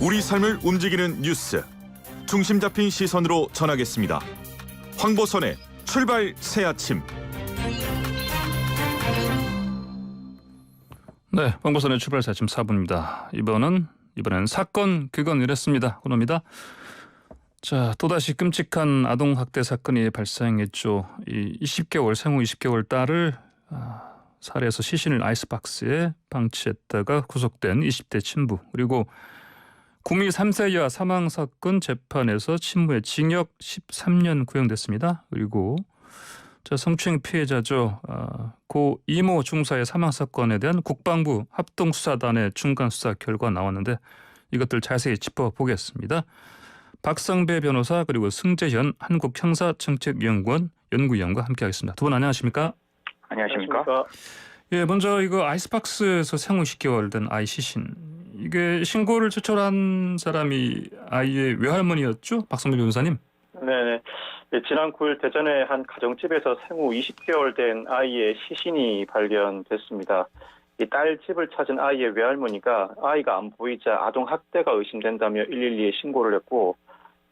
우리 삶을 움직이는 뉴스, 중심 잡힌 시선으로 전하겠습니다. 황보선의 출발 새 아침. 네, 황보선의 출발 새 아침 4분입니다. 이번엔 사건 그건 이랬습니다. 코너입니다. 자, 또다시 끔찍한 아동학대 사건이 발생했죠. 이 20개월 생후 20개월 딸을 살해해서 시신을 아이스박스에 방치했다가 구속된 20대 친부, 그리고 구미 3세 여아 사망 사건 재판에서 친부의 징역 13년 구형됐습니다. 그리고 성추행 피해자죠. 고 이모 중사의 사망 사건에 대한 국방부 합동수사단의 중간 수사 결과 나왔는데 이것들 자세히 짚어보겠습니다. 박상배 변호사 그리고 승재현 한국형사정책연구원 연구위원과 함께하겠습니다. 두 분 안녕하십니까? 안녕하십니까? 예, 먼저 이거 아이스박스에서 생후 10개월 된 아이 시신, 이게 신고를 최초한 사람이 아이의 외할머니였죠? 박상배 변호사님? 네. 지난 9일 대전의 한 가정집에서 생후 20개월 된 아이의 시신이 발견됐습니다. 이 딸 집을 찾은 아이의 외할머니가 아이가 안 보이자 아동 학대가 의심된다며 112에 신고를 했고,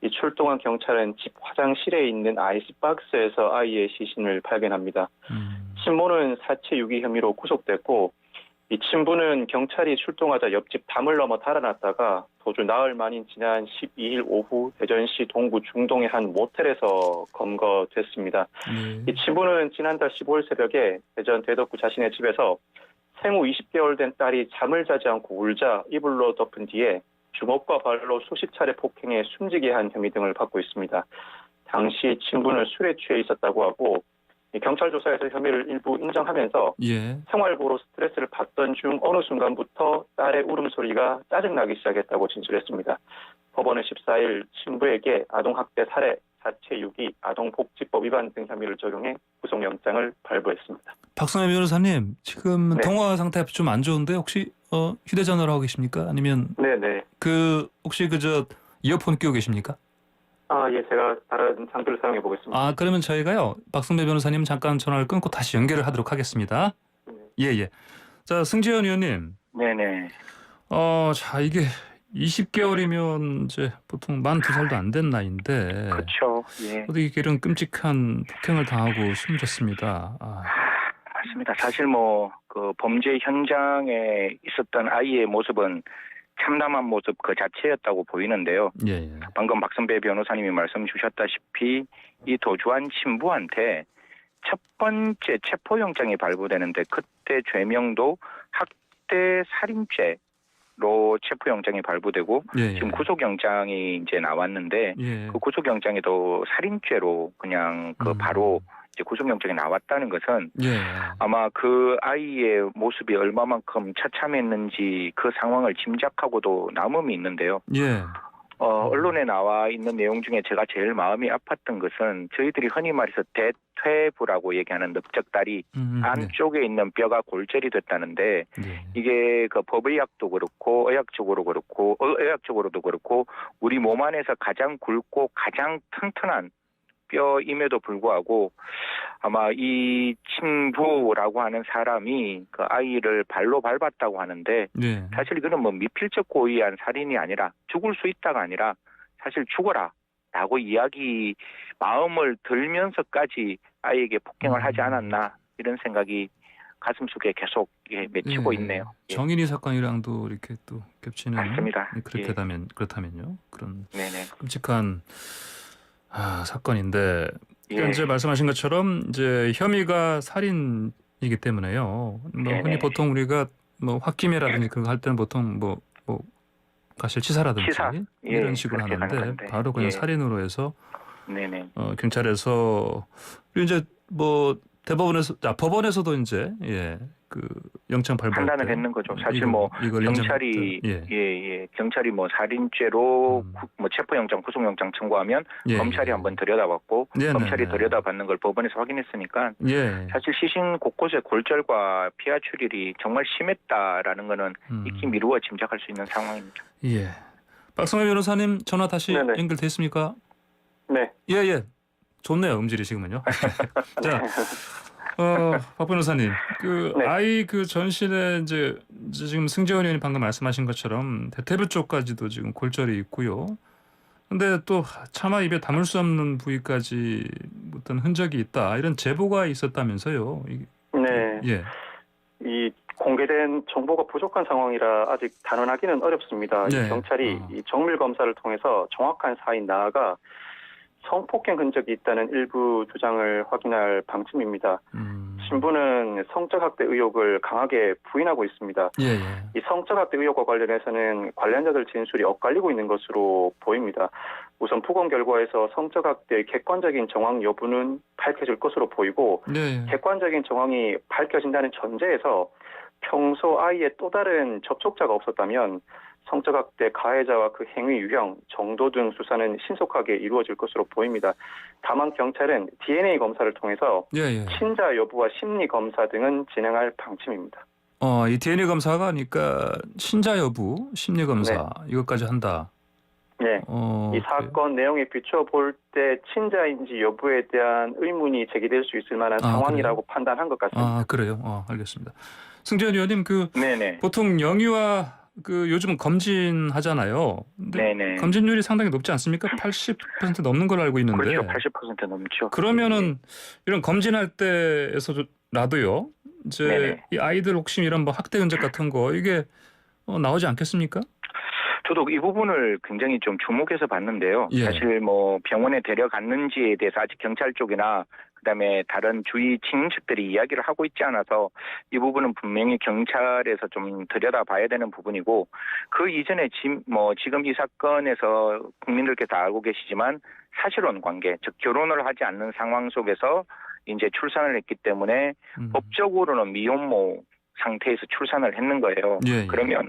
이 출동한 경찰은 집 화장실에 있는 아이스박스에서 아이의 시신을 발견합니다. 친모는 사체 유기 혐의로 구속됐고, 이 친부는 경찰이 출동하자 옆집 담을 넘어 달아났다가 도주 나흘 만인 지난 12일 오후 대전시 동구 중동의 한 모텔에서 검거됐습니다. 이 친부는 지난달 15일 새벽에 대전 대덕구 자신의 집에서 생후 20개월 된 딸이 잠을 자지 않고 울자 이불로 덮은 뒤에 주먹과 발로 수십 차례 폭행해 숨지게 한 혐의 등을 받고 있습니다. 당시 친부는 술에 취해 있었다고 하고, 경찰 조사에서 혐의를 일부 인정하면서 생활고로 스트레스를 받던 중 어느 순간부터 딸의 울음소리가 짜증나기 시작했다고 진술했습니다. 법원은 14일 친부에게 아동학대 살해, 사체 유기, 아동복지법 위반 등 혐의를 적용해 구속영장을 발부했습니다. 박상배 변호사님, 지금 통화 상태 좀 안 좋은데 혹시 휴대전화로 하고 계십니까? 아니면 네네. 혹시 이어폰 끼고 계십니까? 예, 제가 다른 장비를 사용해 보겠습니다. 그러면 저희가요, 박상배 변호사님 잠깐 전화를 끊고 다시 연결을 하도록 하겠습니다. 예. 자, 승재현 의원님. 네네. 자, 이게 20개월이면 이제 보통 42살도 안 된 나이인데. 그렇죠. 예. 어떻게 이런 끔찍한 폭행을 당하고 숨졌습니다. 맞습니다. 사실 그 범죄 현장에 있었던 아이의 모습은 참담한 모습 그 자체였다고 보이는데요. 예. 방금 박선배 변호사님이 말씀 주셨다시피 이 도주한 친부한테 첫 번째 체포영장이 발부되는데 그때 죄명도 학대 살인죄로 체포영장이 발부되고 지금 구속영장이 이제 나왔는데 그 구속영장에도 살인죄로 그냥 바로 이제 구속영장이 나왔다는 것은 아마 그 아이의 모습이 얼마만큼 처참했는지 그 상황을 짐작하고도 남음이 있는데요. 언론에 나와 있는 내용 중에 제가 제일 마음이 아팠던 것은 저희들이 흔히 말해서 대퇴부라고 얘기하는 넓적다리 안쪽에 있는 뼈가 골절이 됐다는데 이게 그 법의학도 그렇고 의학적으로도 그렇고 우리 몸 안에서 가장 굵고 가장 튼튼한 뼈임에도 불구하고 아마 이 친부라고 하는 사람이 그 아이를 발로 밟았다고 하는데 사실 이거는 미필적 고의한 살인이 아니라 죽을 수 있다가 아니라 사실 죽어라 라고 마음을 들면서까지 아이에게 폭행을 하지 않았나 이런 생각이 가슴속에 계속 맺히고 있네요. 정인이 사건이랑도 이렇게 또 겹치는. 맞습니다. 그렇다면요. 그런 네네. 끔찍한 사건인데, 이제 말씀하신 것처럼 이제 혐의가 살인이기 때문에요. 흔히 보통 우리가 홧김에라든지 그런 거 할 때는 보통 가실치사라든지 이런 식으로 하는데 바로 그냥 살인으로 해서 경찰에서, 그리고 이제 법원에서도 이제 그 영장 발부 판단을 했는 거죠. 사실 경찰이 살인죄로 체포영장, 구속영장 청구하면 검찰이 한번 들여다봤고 검찰이 들여다봤는 걸 법원에서 확인했으니까 사실 시신 곳곳에 골절과 피하 출혈이 정말 심했다라는 거는 익히 미루어 짐작할 수 있는 상황입니다. 박성배 변호사님 전화 다시 연결됐습니까? 네. 좋네요, 음질이 지금은요. 자, 박 변호사님, 그 네. 아이 그 전신에 이제 지금 승재원 의원이 방금 말씀하신 것처럼 대퇴부 쪽까지도 지금 골절이 있고요. 근데 또 차마 입에 담을 수 없는 부위까지 어떤 흔적이 있다 이런 제보가 있었다면서요. 네. 예. 이 공개된 정보가 부족한 상황이라 아직 단언하기는 어렵습니다. 네. 이 경찰이 이 정밀 검사를 통해서 정확한 사인 나아가 성폭행 흔적이 있다는 일부 주장을 확인할 방침입니다. 신부는 성적 학대 의혹을 강하게 부인하고 있습니다. 예, 예. 이 성적 학대 의혹과 관련해서는 관련자들 진술이 엇갈리고 있는 것으로 보입니다. 우선 부검 결과에서 성적 학대의 객관적인 정황 여부는 밝혀질 것으로 보이고 네. 객관적인 정황이 밝혀진다는 전제에서 평소 아이의 또 다른 접촉자가 없었다면 성적학대 가해자와 그 행위 유형, 정도 등 수사는 신속하게 이루어질 것으로 보입니다. 다만 경찰은 DNA 검사를 통해서 예, 예. 친자 여부와 심리 검사 등은 진행할 방침입니다. 이 DNA 검사가 그러니까 친자 여부, 심리 검사 이것까지 한다. 네. 이 그래요? 사건 내용에 비춰볼 때 친자인지 여부에 대한 의문이 제기될 수 있을 만한 상황이라고 판단한 것 같습니다. 아, 그래요? 알겠습니다. 승재원 의원님, 네네. 보통 영유아 요즘은 검진하잖아요. 근데 네네. 검진율이 상당히 높지 않습니까? 80% 넘는 걸로 알고 있는데. 그렇죠. 80% 넘죠. 그러면은 이런 검진할 때에서라도요. 이제 네네. 이 아이들 혹시 이런 뭐 학대 흔적 같은 거 이게 나오지 않겠습니까? 저도 이 부분을 굉장히 좀 주목해서 봤는데요. 예. 사실 뭐 병원에 데려갔는지에 대해서 아직 경찰 쪽이나 그다음에 다른 주위 친인척들이 이야기를 하고 있지 않아서 이 부분은 분명히 경찰에서 좀 들여다봐야 되는 부분이고 그 이전에 지금 이 사건에서 국민들께 다 알고 계시지만 사실혼 관계, 즉 결혼을 하지 않는 상황 속에서 이제 출산을 했기 때문에 법적으로는 미혼모 상태에서 출산을 했는 거예요. 예, 예. 그러면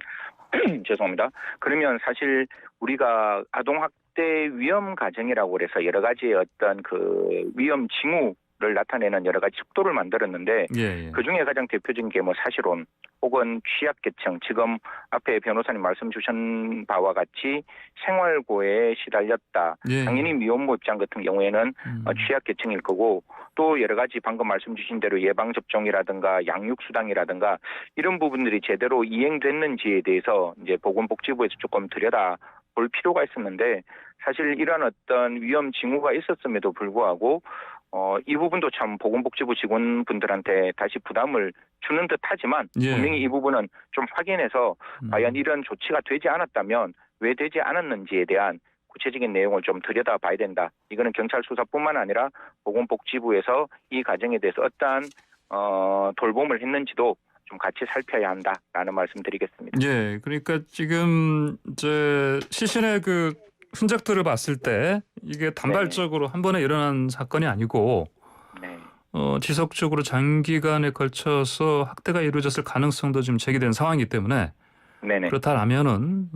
죄송합니다. 그러면 사실 우리가 아동학대 위험 가정이라고 그래서 여러 가지 어떤 그 위험 징후를 나타내는 여러 가지 척도를 만들었는데 예, 예. 그중에 가장 대표적인 게 뭐 사실혼 혹은 취약계층 지금 앞에 변호사님 말씀 주신 바와 같이 생활고에 시달렸다. 예. 당연히 미혼모 입장 같은 경우에는 취약계층일 거고 또 여러 가지 방금 말씀 주신 대로 예방접종이라든가 양육수당이라든가 이런 부분들이 제대로 이행됐는지에 대해서 이제 보건복지부에서 조금 들여다 볼 필요가 있었는데 사실 이런 어떤 위험 징후가 있었음에도 불구하고 이 부분도 참 보건복지부 직원분들한테 다시 부담을 주는 듯 하지만 예. 분명히 이 부분은 좀 확인해서 과연 이런 조치가 되지 않았다면 왜 되지 않았는지에 대한 구체적인 내용을 좀 들여다봐야 된다. 이거는 경찰 수사뿐만 아니라 보건복지부에서 이 가정에 대해서 어떠한 돌봄을 했는지도 좀 같이 살펴야 한다라는 말씀드리겠습니다. 예, 그러니까 지금 이제 시신의 그 흔적들을 봤을 때 이게 단발적으로 한 번에 일어난 사건이 아니고 네. 지속적으로 장기간에 걸쳐서 학대가 이루어졌을 가능성도 지금 제기된 상황이기 때문에 네네. 그렇다면은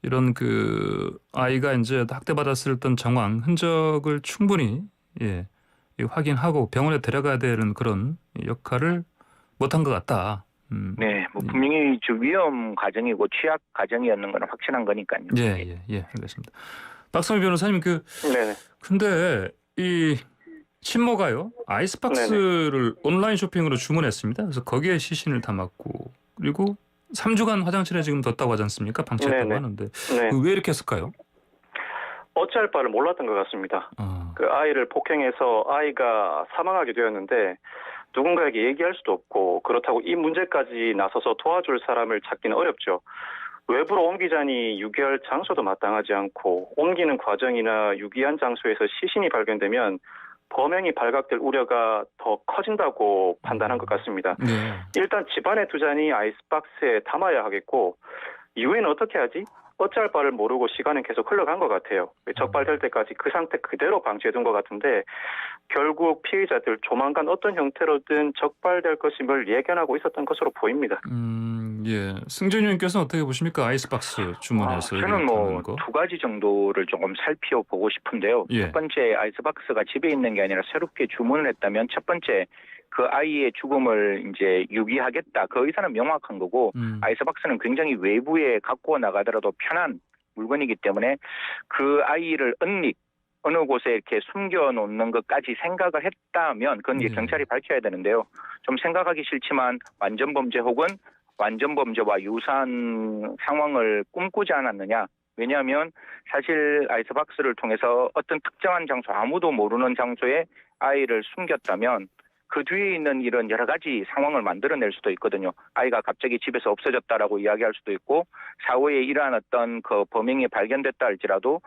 이런 그 아이가 이제 학대받았을 어떤 정황 흔적을 충분히 확인하고 병원에 데려가야 되는 그런 역할을 못한 것 같다. 네, 뭐 분명히 위험 가정이고 취약 가정이었는 건 확실한 거니까요. 예, 알겠습니다. 박성희 변호사님 네네. 근데 이 친모가요 아이스박스를 온라인 쇼핑으로 주문했습니다. 그래서 거기에 시신을 담았고 그리고 3주간 화장실에 지금 뒀다고 하지 않습니까? 방치했다고 하는데 네. 왜 이렇게 했을까요? 어찌할 바를 몰랐던 것 같습니다. 그 아이를 폭행해서 아이가 사망하게 되었는데 누군가에게 얘기할 수도 없고 그렇다고 이 문제까지 나서서 도와줄 사람을 찾기는 어렵죠. 외부로 옮기자니 유기할 장소도 마땅하지 않고 옮기는 과정이나 유기한 장소에서 시신이 발견되면 범행이 발각될 우려가 더 커진다고 판단한 것 같습니다. 네. 일단 집안에 두자니 아이스박스에 담아야 하겠고 이후에는 어떻게 하지? 어찌할 바를 모르고 시간은 계속 흘러간 것 같아요. 적발될 때까지 그 상태 그대로 방치해둔 것 같은데 결국 피의자들 조만간 어떤 형태로든 적발될 것임을 예견하고 있었던 것으로 보입니다. 예. 승준 의원께서는 어떻게 보십니까? 아이스박스 주문해서 저는 뭐 거. 두 가지 정도를 조금 살펴보고 싶은데요. 예. 첫 번째 아이스박스가 집에 있는 게 아니라 새롭게 주문을 했다면 첫 번째 그 아이의 죽음을 이제 유기하겠다. 그 의사는 명확한 거고 아이스박스는 굉장히 외부에 갖고 나가더라도 편한 물건이기 때문에 그 아이를 어느 곳에 이렇게 숨겨놓는 것까지 생각을 했다면 그건 이제 네. 경찰이 밝혀야 되는데요. 좀 생각하기 싫지만 완전 범죄 혹은 완전 범죄와 유사한 상황을 꿈꾸지 않았느냐. 왜냐하면 사실 아이스박스를 통해서 어떤 특정한 장소, 아무도 모르는 장소에 아이를 숨겼다면 그 뒤에 있는 이런 여러 가지 상황을 만들어낼 수도 있거든요. 아이가 갑자기 집에서 없어졌다라고 이야기할 수도 있고 사후에 이러한 어떤 그 범행이 발견됐다 할지라도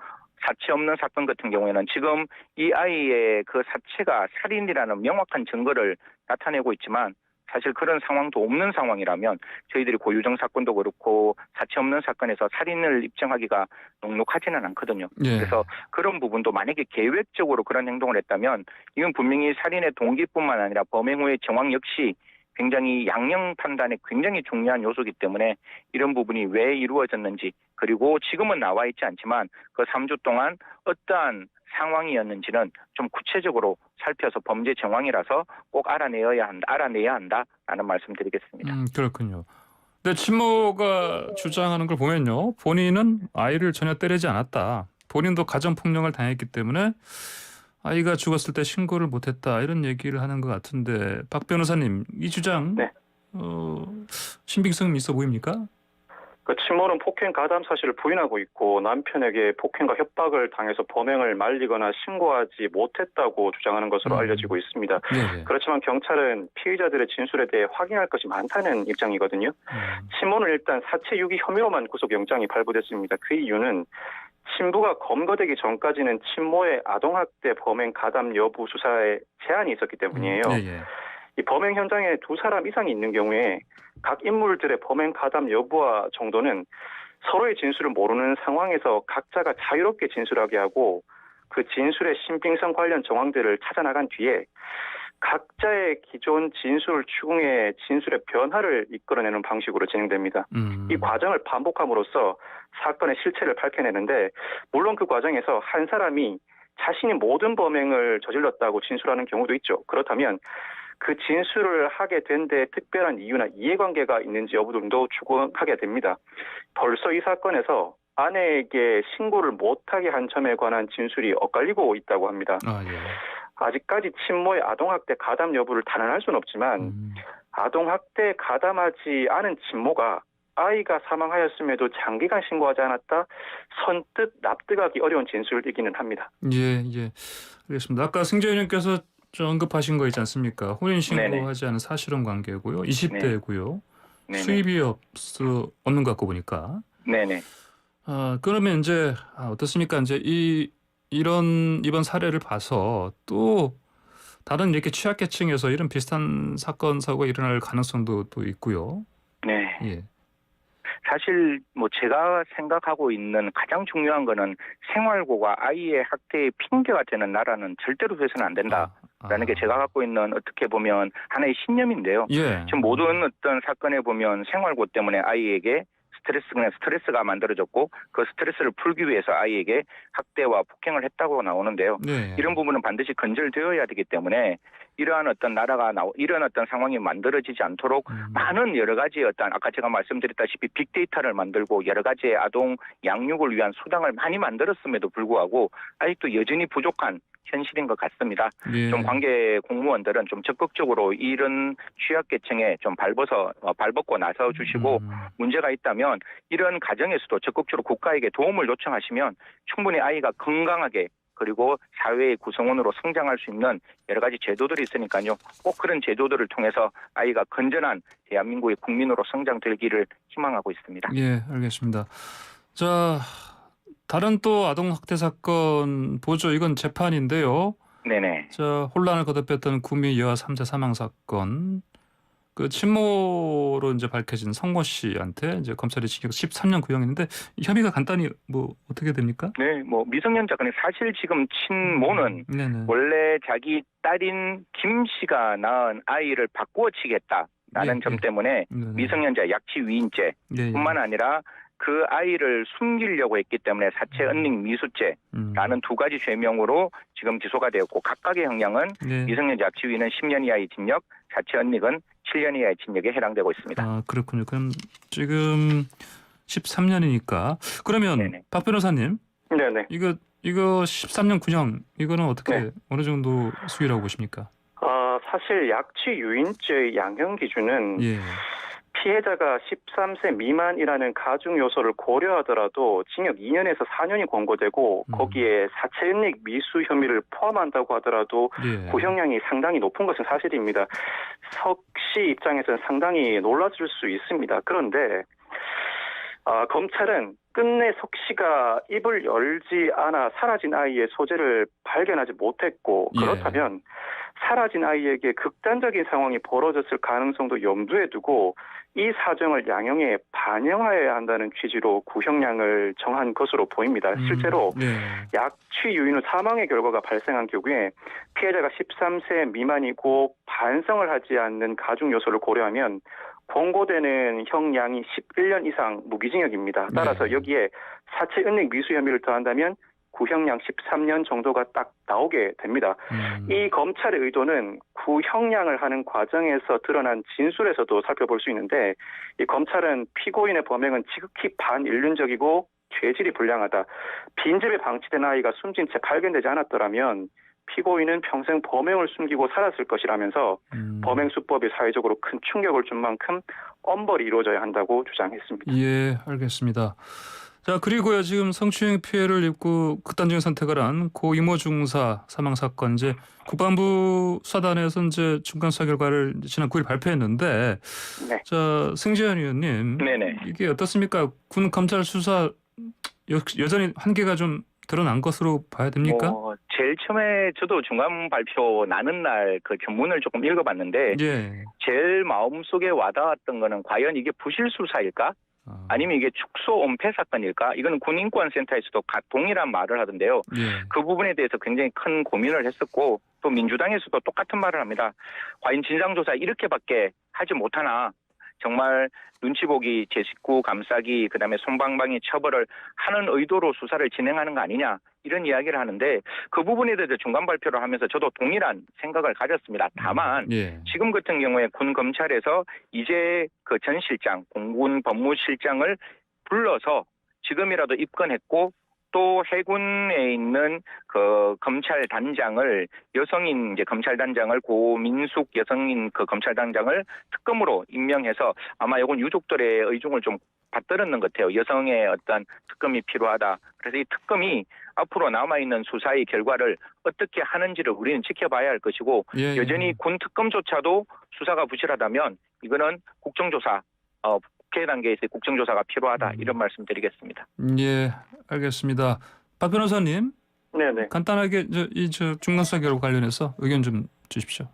사체 없는 사건 같은 경우에는 지금 이 아이의 그 사체가 살인이라는 명확한 증거를 나타내고 있지만 사실 그런 상황도 없는 상황이라면 저희들이 고유정 사건도 그렇고 사체 없는 사건에서 살인을 입증하기가 녹록하지는 않거든요. 예. 그래서 그런 부분도 만약에 계획적으로 그런 행동을 했다면 이건 분명히 살인의 동기뿐만 아니라 범행 후의 정황 역시 굉장히 양형 판단에 굉장히 중요한 요소이기 때문에 이런 부분이 왜 이루어졌는지 그리고 지금은 나와 있지 않지만 그 3주 동안 어떠한 상황이었는지는 좀 구체적으로 살펴서 범죄 정황이라서 꼭 알아내야 한다라는 말씀드리겠습니다. 그렇군요. 근데 친모가 주장하는 걸 보면요. 본인은 아이를 전혀 때리지 않았다. 본인도 가정폭력을 당했기 때문에 아이가 죽었을 때 신고를 못했다. 이런 얘기를 하는 것 같은데 박 변호사님 이 주장 네. 신빙성이 있어 보입니까? 그 친모는 폭행 가담 사실을 부인하고 있고 남편에게 폭행과 협박을 당해서 범행을 말리거나 신고하지 못했다고 주장하는 것으로 알려지고 있습니다. 네. 그렇지만 경찰은 피의자들의 진술에 대해 확인할 것이 많다는 입장이거든요. 친모는 일단 사체 유기 혐의로만 구속영장이 발부됐습니다. 그 이유는 친부가 검거되기 전까지는 친모의 아동학대 범행 가담 여부 수사에 제한이 있었기 때문이에요. 예. 이 범행 현장에 두 사람 이상이 있는 경우에 각 인물들의 범행 가담 여부와 정도는 서로의 진술을 모르는 상황에서 각자가 자유롭게 진술하게 하고 그 진술의 신빙성 관련 정황들을 찾아나간 뒤에 각자의 기존 진술을 추궁해 진술의 변화를 이끌어내는 방식으로 진행됩니다. 이 과정을 반복함으로써 사건의 실체를 밝혀내는데 물론 그 과정에서 한 사람이 자신이 모든 범행을 저질렀다고 진술하는 경우도 있죠. 그렇다면 그 진술을 하게 된 데 특별한 이유나 이해관계가 있는지 여부 등도 추궁하게 됩니다. 벌써 이 사건에서 아내에게 신고를 못하게 한 점에 관한 진술이 엇갈리고 있다고 합니다. 아직까지 친모의 아동학대 가담 여부를 단언할 수는 없지만 아동학대 가담하지 않은 친모가 아이가 사망하였음에도 장기간 신고하지 않았다 선뜻 납득하기 어려운 진술이기는 합니다. 예. 알겠습니다. 아까 승재 의원님께서 언급하신 거 있지 않습니까? 혼인신고하지 않은 사실혼 관계고요. 20대고요. 네네. 수입이 없는 것 같고 보니까. 네네. 그러면 이제 어떻습니까? 이제 이번 사례를 봐서 또 다른 이렇게 취약계층에서 이런 비슷한 사건 사고가 일어날 가능성도 또 있고요. 네. 예. 사실 뭐 제가 생각하고 있는 가장 중요한 거는 생활고가 아이의 학대의 핑계가 되는 나라는 절대로 돼서는 안 된다라는 게 제가 갖고 있는 어떻게 보면 하나의 신념인데요. 예. 지금 모든 어떤 사건에 보면 생활고 때문에 아이에게 스트레스가 만들어졌고 그 스트레스를 풀기 위해서 아이에게 학대와 폭행을 했다고 나오는데요. 네. 이런 부분은 반드시 근절되어야 되기 때문에 이러한 어떤 이런 어떤 상황이 만들어지지 않도록 많은 여러 가지 어떤 아까 제가 말씀드렸다시피 빅데이터를 만들고 여러 가지의 아동 양육을 위한 수당을 많이 만들었음에도 불구하고 아직도 여전히 부족한 현실인 것 같습니다. 예. 좀 관계 공무원들은 좀 적극적으로 이런 취약계층에 좀 발벗고 나서 주시고 문제가 있다면 이런 가정에서도 적극적으로 국가에게 도움을 요청하시면 충분히 아이가 건강하게 그리고 사회의 구성원으로 성장할 수 있는 여러 가지 제도들이 있으니까요. 꼭 그런 제도들을 통해서 아이가 건전한 대한민국의 국민으로 성장되기를 희망하고 있습니다. 예, 알겠습니다. 자, 다른 또 아동학대 사건 보죠. 이건 재판인데요. 네네. 자, 혼란을 거듭했던 구미 여아 3자 사망 사건. 그 친모로 이제 밝혀진 성모 씨한테 이제 검찰이 징역 13년 구형했는데 혐의가 간단히 뭐 어떻게 됩니까? 네, 뭐 미성년자가 사실 지금 친모는 네네. 원래 자기 딸인 김 씨가 낳은 아이를 바꾸어 치겠다라는 점 때문에 네네. 미성년자 약취 위인죄뿐만 아니라 그 아이를 숨기려고 했기 때문에 사체 은닉 미수죄라는 두 가지 죄명으로 지금 기소가 되었고 각각의 형량은 미성년자 약취 위는 10년 이하의 징역, 사체 은닉은 7년 이하의 징역에 해당되고 있습니다. 아, 그렇군요. 그럼 지금 13년이니까 그러면 네네. 박 변호사님, 네네. 이거 이거 13년 군형 이거는 어떻게 네. 어느 정도 수위라고 보십니까? 사실 약취 유인죄의 양형 기준은 예. 피해자가 13세 미만이라는 가중 요소를 고려하더라도 징역 2년에서 4년이 권고되고 거기에 사체은닉 미수 혐의를 포함한다고 하더라도 예. 구형량이 상당히 높은 것은 사실입니다. 석 씨 입장에서는 상당히 놀라줄 수 있습니다. 그런데 검찰은 끝내 석 씨가 입을 열지 않아 사라진 아이의 소재를 발견하지 못했고 그렇다면 사라진 아이에게 극단적인 상황이 벌어졌을 가능성도 염두에 두고 이 사정을 양형에 반영하여야 한다는 취지로 구형량을 정한 것으로 보입니다. 실제로 네. 약취 유인 후 사망의 결과가 발생한 경우에 피해자가 13세 미만이고 반성을 하지 않는 가중 요소를 고려하면 권고되는 형량이 11년 이상 무기징역입니다. 따라서 여기에 사체 은닉 미수 혐의를 더한다면 구형량 13년 정도가 딱 나오게 됩니다. 이 검찰의 의도는 구형량을 하는 과정에서 드러난 진술에서도 살펴볼 수 있는데 이 검찰은 피고인의 범행은 지극히 반인륜적이고 죄질이 불량하다. 빈집에 방치된 아이가 숨진 채 발견되지 않았더라면 피고인은 평생 범행을 숨기고 살았을 것이라면서 범행 수법이 사회적으로 큰 충격을 준 만큼 엄벌이 이루어져야 한다고 주장했습니다. 예, 알겠습니다. 자, 그리고요, 지금 성추행 피해를 입고 극단적인 선택을 한 고 이모 중사 사망 사건 이제 국방부 수사단에서 이제 중간 수사 결과를 지난 9일 발표했는데, 네. 자, 승재현 의원님, 네네. 이게 어떻습니까? 군 검찰 수사 여전히 한계가 좀 드러난 것으로 봐야 됩니까? 제일 처음에 저도 중간 발표 나는 날 그 전문을 조금 읽어봤는데 예. 제일 마음속에 와닿았던 거는 과연 이게 부실 수사일까? 아니면 이게 축소 은폐 사건일까? 이거는 군인권센터에서도 동일한 말을 하던데요. 예. 그 부분에 대해서 굉장히 큰 고민을 했었고 또 민주당에서도 똑같은 말을 합니다. 과연 진상조사 이렇게밖에 하지 못하나 정말 눈치 보기, 제 식구 감싸기, 그다음에 솜방망이 처벌을 하는 의도로 수사를 진행하는 거 아니냐 이런 이야기를 하는데 그 부분에 대해서 중간 발표를 하면서 저도 동일한 생각을 가졌습니다. 다만 지금 같은 경우에 군 검찰에서 이제 그 전 실장, 공군 법무실장을 불러서 지금이라도 입건했고 또 해군에 있는 그 검찰단장을 여성인 이제 검찰단장을 고민숙 여성인 그 검찰단장을 특검으로 임명해서 아마 이건 유족들의 의중을 좀 받들었는 것 같아요. 여성의 어떤 특검이 필요하다. 그래서 이 특검이 앞으로 남아있는 수사의 결과를 어떻게 하는지를 우리는 지켜봐야 할 것이고 여전히 군 특검조차도 수사가 부실하다면 이거는 국정조사 국회 단계에서 국정조사가 필요하다 이런 말씀드리겠습니다. 예, 알겠습니다. 박 변호사님, 네네. 간단하게 저 중간 수사 결과 관련해서 의견 좀 주십시오.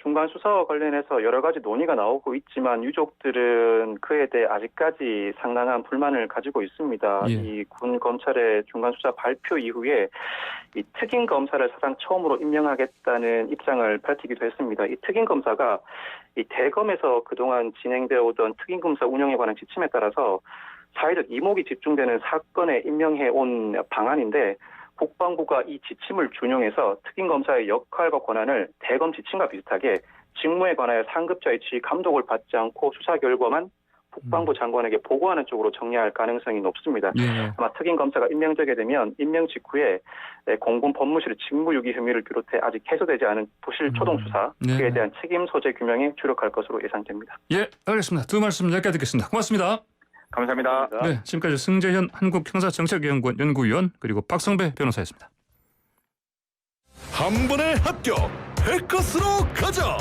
중간 수사와 관련해서 여러 가지 논의가 나오고 있지만 유족들은 그에 대해 아직까지 상당한 불만을 가지고 있습니다. 이 군 검찰의 중간 수사 발표 이후에 이 특임 검사를 사상 처음으로 임명하겠다는 입장을 밝히기도 했습니다. 이 특임 검사가 이 대검에서 그동안 진행되어 오던 특임 검사 운영에 관한 지침에 따라서 사회적 이목이 집중되는 사건에 임명해 온 방안인데 국방부가 이 지침을 준용해서 특임검사의 역할과 권한을 대검 지침과 비슷하게 직무에 관하여 상급자의 지휘 감독을 받지 않고 수사 결과만 국방부 장관에게 보고하는 쪽으로 정리할 가능성이 높습니다. 아마 특임검사가 임명되게 되면 임명 직후에 공군 법무실의 직무유기 혐의를 비롯해 아직 해소되지 않은 부실 초동수사 그에 대한 책임 소재 규명에 주력할 것으로 예상됩니다. 예, 알겠습니다. 두 말씀 여기까지 듣겠습니다. 고맙습니다. 감사합니다. 네, 지금까지 승재현 한국형사정책연구원 연구위원 그리고 박성배 변호사였습니다. 한 번에 합격! 해커스로 가자!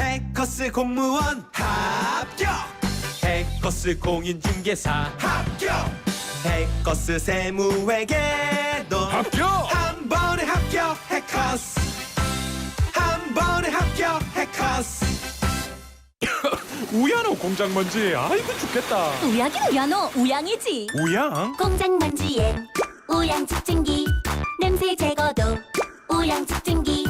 해커스 공무원 합격! 해커스 공인중개사 합격! 해커스 세무회계도 합격! 한 번에 합격! 해커스 한 번에 합격! 해커스 우야노 공장 먼지 아이고 죽겠다. 우야긴 우야노 우양이지. 우양? 공장 먼지엔 우양 집중기, 냄새 제거도 우양 집중기,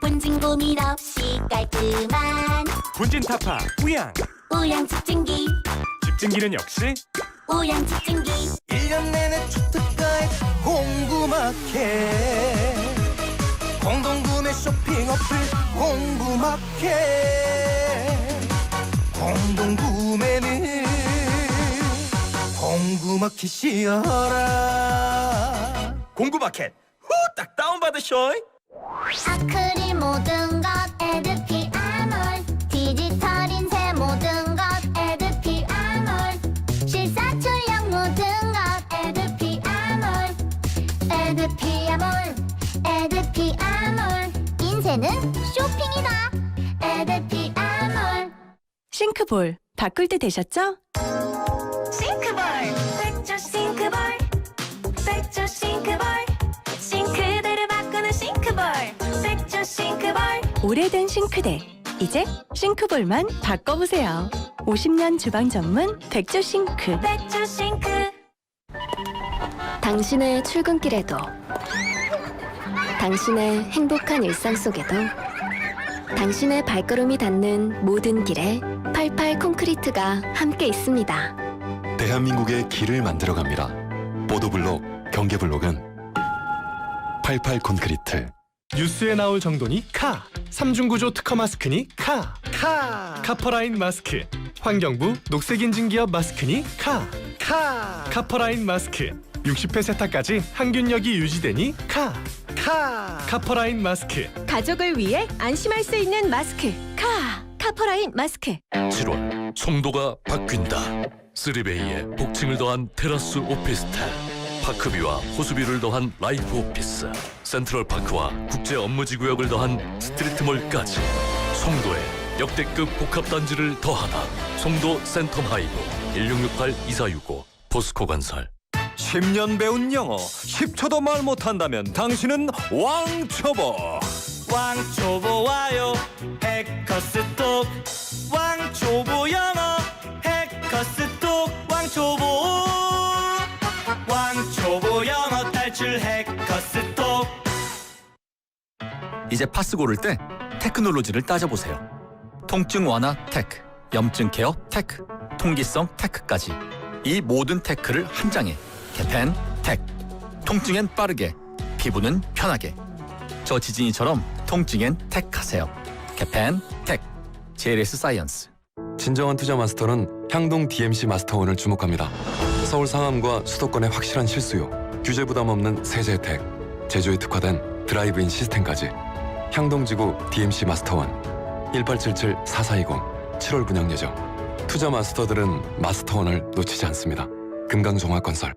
분진 고민 없이 깔끔한 분진 타파 우양. 우양 집중기, 집진기는 역시 우양 집중기. 1년 내내 주택가에 공구마켓 공동구매 쇼핑 어플 공구마켓 공동구매는 공구마켓이어라. 공구마켓 후딱 다운받으셔. 아크릴 모든 것 에드피 아몰 디지털 인쇄 모든 것 에드피 아몰 실사출력 모든 것 에드피 아몰 에드피 아몰 에드피 아몰 인쇄는 쇼핑이다 에드피 아몰 싱크볼 바꿀 때 되셨죠? 싱크볼 백조 싱크볼 백조 싱크볼 싱크대를 바꾸는 싱크볼 백조 싱크볼 오래된 싱크대 이제 싱크볼만 바꿔보세요. 50년 주방 전문 백조 싱크. 백조 싱크 당신의 출근길에도 당신의 행복한 일상 속에도 당신의 발걸음이 닿는 모든 길에 88 콘크리트가 함께 있습니다. 대한민국의 길을 만들어갑니다. 보도블록, 경계블록은 88 콘크리트. 뉴스에 나올 정도니 카. 3중구조 특허 마스크니 카. 카퍼라인 마스크. 환경부 녹색인증기업 마스크니 카. 카퍼라인 마스크. 60회 세탁까지 항균력이 유지되니 카. 카퍼라인 마스크. 가족을 위해 안심할 수 있는 마스크. 카퍼라인 마스크. 7월 송도가 바뀐다. 쓰리베이에 복층을 더한 테라스 오피스텔, 파크뷰와 호수뷰를 더한 라이프 오피스, 센트럴파크와 국제 업무지구역을 더한 스트리트몰까지 송도에 역대급 복합단지를 더하다. 송도 센텀하이브 1668-2465 포스코건설. 10년 배운 영어 10초도 말 못한다면 당신은 왕초보. 왕초보 와요 해커스톡. 왕초보 영어 해커스톡. 왕초보 영어 탈출 해커스톡. 이제 파스 고를 때 테크놀로지를 따져보세요. 통증 완화 테크, 염증 케어 테크, 통기성 테크까지 이 모든 테크를 한 장에 개펜 테크. 통증엔 빠르게, 피부는 편하게. 저 지진이처럼 통증엔 택하세요. 개펜 테크. JLS 사이언스. 진정한 투자 마스터는 향동 DMC 마스터원을 주목합니다. 서울 상암과 수도권의 확실한 실수요, 규제 부담 없는 세제 혜택, 제조에 특화된 드라이브인 시스템까지. 향동지구 DMC 마스터원 1877-4420 7월 분양 예정. 투자 마스터들은 마스터원을 놓치지 않습니다. 금강종합건설.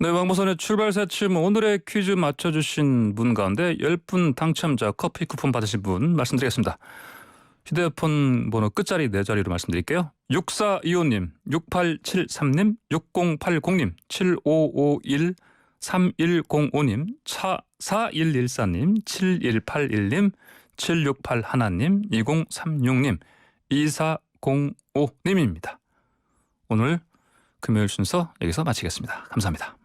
네, 왕보선의 출발 새침 오늘의 퀴즈 맞춰주신 분 가운데 10분 당첨자 커피 쿠폰 받으실 분 말씀드리겠습니다. 휴대폰 번호 끝자리 4자리로 말씀드릴게요. 6425님, 6873님, 6080님, 7551, 3105님, 4114님, 7181님, 7681님, 2036님, 2405님입니다. 오늘 금요일 순서 여기서 마치겠습니다. 감사합니다.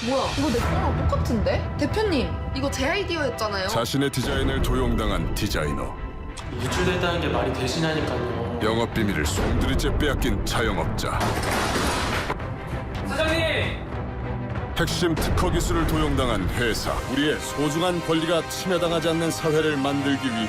뭐야, 이거 내 거랑 똑같은데? 대표님, 이거 제 아이디어였잖아요. 자신의 디자인을 도용당한 디자이너. 유출됐다는 게 말이 되시냐니까요. 영업 비밀을 송두리째 빼앗긴 자영업자. 사장님! 핵심 특허 기술을 도용당한 회사. 우리의 소중한 권리가 침해당하지 않는 사회를 만들기 위해